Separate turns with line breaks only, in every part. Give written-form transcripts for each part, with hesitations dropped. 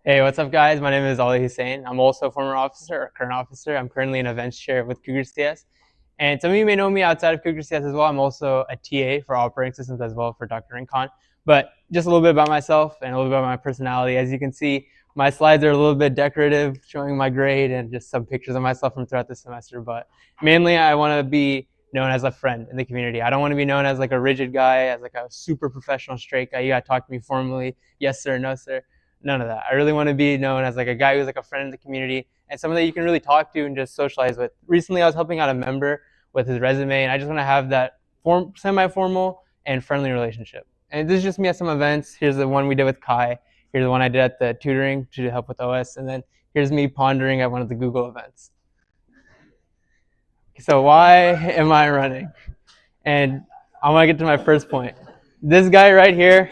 Hey, what's up, guys? My name is Husain. I'm also a former officer or current officer. I'm currently an events chair with Cougar CS. And some of you may know me outside of Cougar CS as well. I'm also a TA for operating systems as well for Dr. Rincon. But just a little bit about myself and a little bit about my personality. As you can see, my slides are a little bit decorative, showing my grade and just some pictures of myself from throughout the semester. But mainly, I want to be known as a friend in the community. I don't want to be known as like a rigid guy, as like a super professional straight guy. You got to talk to me formally. Yes, sir. No, sir. None of that. I really want to be known as like a guy who's like a friend in the community and someone that you can really talk to and just socialize with. Recently, I was helping out a member with his resume, and I just want to have that semi-formal and friendly relationship. And this is just me at some events. Here's the one we did with Kai. Here's the one I did at the tutoring to help with OS. And then here's me pondering at one of the Google events. So why am I running? And I want to get to my first point. This guy right here,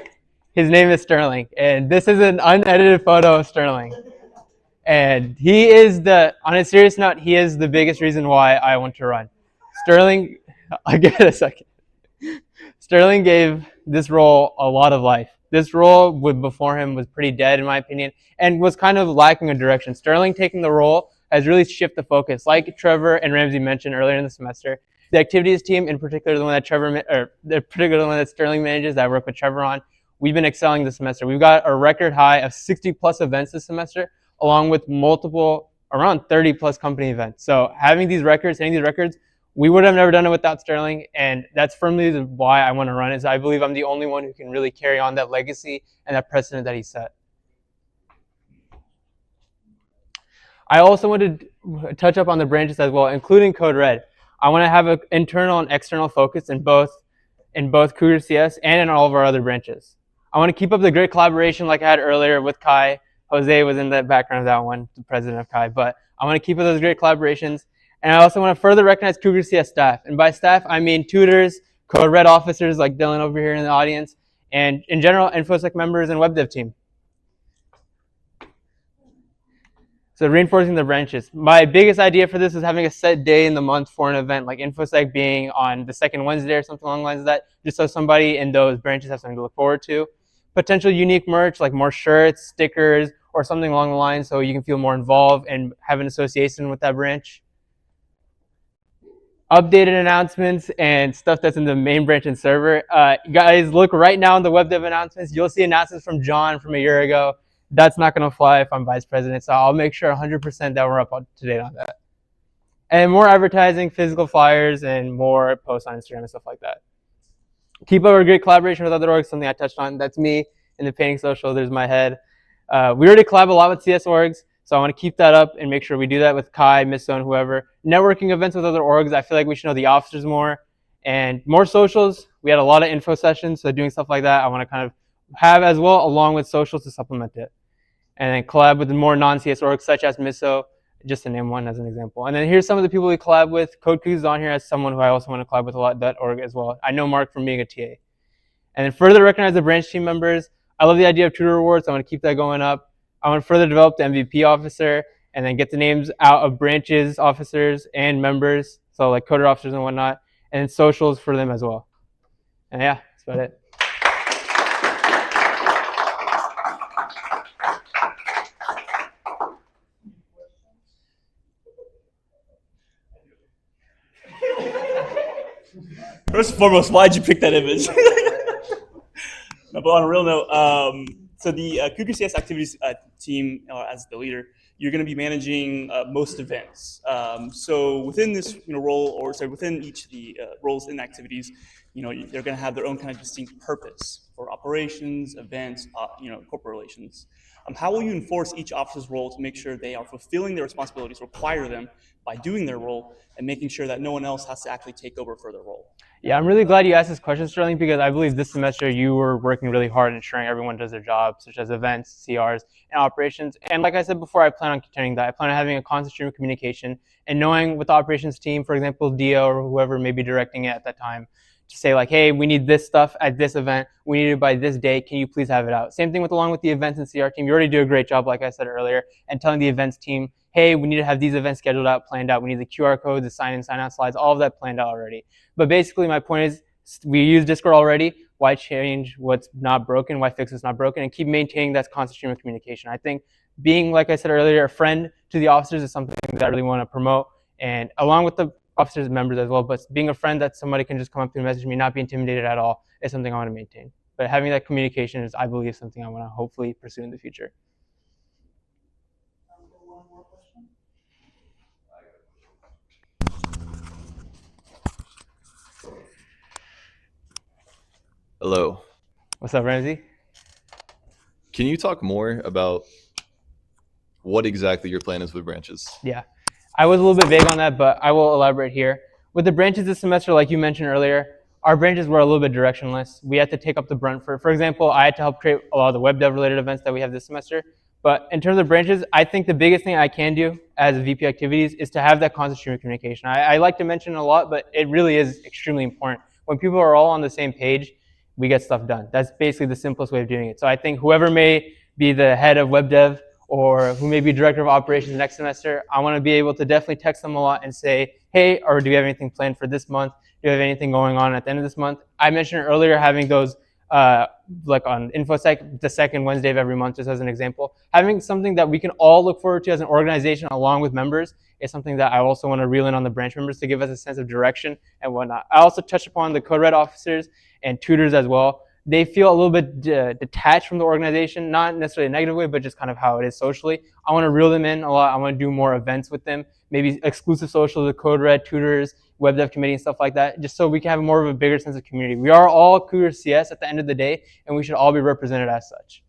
his name is Sterling, and this is an unedited photo of Sterling. And he is on a serious note, he is the biggest reason why I want to run. Sterling, I'll give it a second. Sterling gave this role a lot of life. This role before him was pretty dead, in my opinion, and was kind of lacking a direction. Sterling taking the role has really shifted the focus. Like Trevor and Ramsey mentioned earlier in the semester, the activities team, in particular the one that Sterling manages, that I work with Trevor on, we've been excelling this semester. We've got a record high of 60 plus events this semester, along with multiple, around 30 plus company events. So hitting these records, we would have never done it without Sterling, and that's firmly why I want to run, is I believe I'm the only one who can really carry on that legacy and that precedent that he set. I also want to touch up on the branches as well, including Code Red. I want to have an internal and external focus in both Cougar CS and in all of our other branches. I want to keep up the great collaboration like I had earlier with Kai. Jose was in the background of that one, the president of Kai. But I want to keep up those great collaborations. And I also want to further recognize Cougar CS staff. And by staff, I mean tutors, Code Red officers like Dylan over here in the audience, and in general, InfoSec members and web dev team. So reinforcing the branches. My biggest idea for this is having a set day in the month for an event, like InfoSec being on the second Wednesday or something along the lines of that, just so somebody in those branches has something to look forward to. Potential unique merch, like more shirts, stickers, or something along the lines so you can feel more involved and have an association with that branch. Updated announcements and stuff that's in the main branch and server. Guys, look right now in the web dev announcements. You'll see announcements from John from a year ago. That's not going to fly if I'm vice president, so I'll make sure 100% that we're up to date on that. And more advertising, physical flyers, and more posts on Instagram and stuff like that. Keep up our great collaboration with other orgs, something I touched on. That's me in the painting social. There's my head. We already collab a lot with CS orgs, so I want to keep that up and make sure we do that with Kai, Misso, and whoever. Networking events with other orgs, I feel like we should know the officers more. And more socials. We had a lot of info sessions, so doing stuff like that, I want to kind of have as well, along with socials to supplement it. And then collab with the more non-CS orgs, such as Misso, just to name one as an example. And then here's some of the people we collab with. Code Kuz is on here as someone who I also want to collab with a lot, that org as well. I know Mark from being a TA. And then further recognize the branch team members. I love the idea of tutor rewards. I want to keep that going up. I want to further develop the MVP officer and then get the names out of branches, officers, and members. So like coder officers and whatnot. And then socials for them as well. And yeah, that's about it.
First and foremost, why'd you pick that image? No, but on a real note, so the Cougar CS activities team, as the leader, you're going to be managing most events. So within this role, or sorry, within each of the roles in activities, they're going to have their own kind of distinct purpose for operations, events, corporate relations. How will you enforce each officer's role to make sure they are fulfilling their responsibilities, require them by doing their role, and making sure that no one else has to actually take over for their role?
Yeah, I'm really glad you asked this question, Sterling, because I believe this semester you were working really hard ensuring everyone does their job, such as events, CRs, and operations. And like I said before, I plan on continuing that. I plan on having a constant stream of communication and knowing with the operations team, for example, Dio or whoever may be directing it at that time, to say like, hey, we need this stuff at this event. We need it by this day. Can you please have it out? Same thing along with the events and CR team. You already do a great job, like I said earlier, and telling the events team, hey, we need to have these events scheduled out, planned out. We need the QR codes, the sign-in, sign-out slides, all of that planned out already. But basically, my point is, we use Discord already. why change what's not broken, why fix what's not broken, and keep maintaining that constant stream of communication. I think being, like I said earlier, a friend to the officers is something that I really want to promote, and along with the officers and members as well, but being a friend that somebody can just come up to and message me, not be intimidated at all, is something I want to maintain. But having that communication is, I believe, something I want to hopefully pursue in the future.
Hello.
What's up, Ramsey?
Can you talk more about what exactly your plan is with branches?
Yeah, I was a little bit vague on that, but I will elaborate here. With the branches this semester, like you mentioned earlier, our branches were a little bit directionless. We had to take up the brunt for example, I had to help create a lot of the web dev related events that we have this semester. But in terms of branches, I think the biggest thing I can do as a VP activities is to have that constant stream of communication. I like to mention it a lot, but it really is extremely important. When people are all on the same page, we get stuff done. That's basically the simplest way of doing it. So I think whoever may be the head of web dev or who may be director of operations next semester, I want to be able to definitely text them a lot and say, hey, or do you have anything planned for this month? Do you have anything going on at the end of this month? I mentioned earlier having those like on InfoSec, the second Wednesday of every month, just as an example. Having something that we can all look forward to as an organization along with members is something that I also want to reel in on the branch members to give us a sense of direction and whatnot. I also touched upon the code red officers and tutors as well. They feel a little bit detached from the organization, not necessarily a negative way, but just kind of how it is socially. I want to reel them in a lot. I want to do more events with them, maybe exclusive socials with code red, tutors, web dev committee and stuff like that, just so we can have more of a bigger sense of community. We are all Cougar CS at the end of the day, and we should all be represented as such.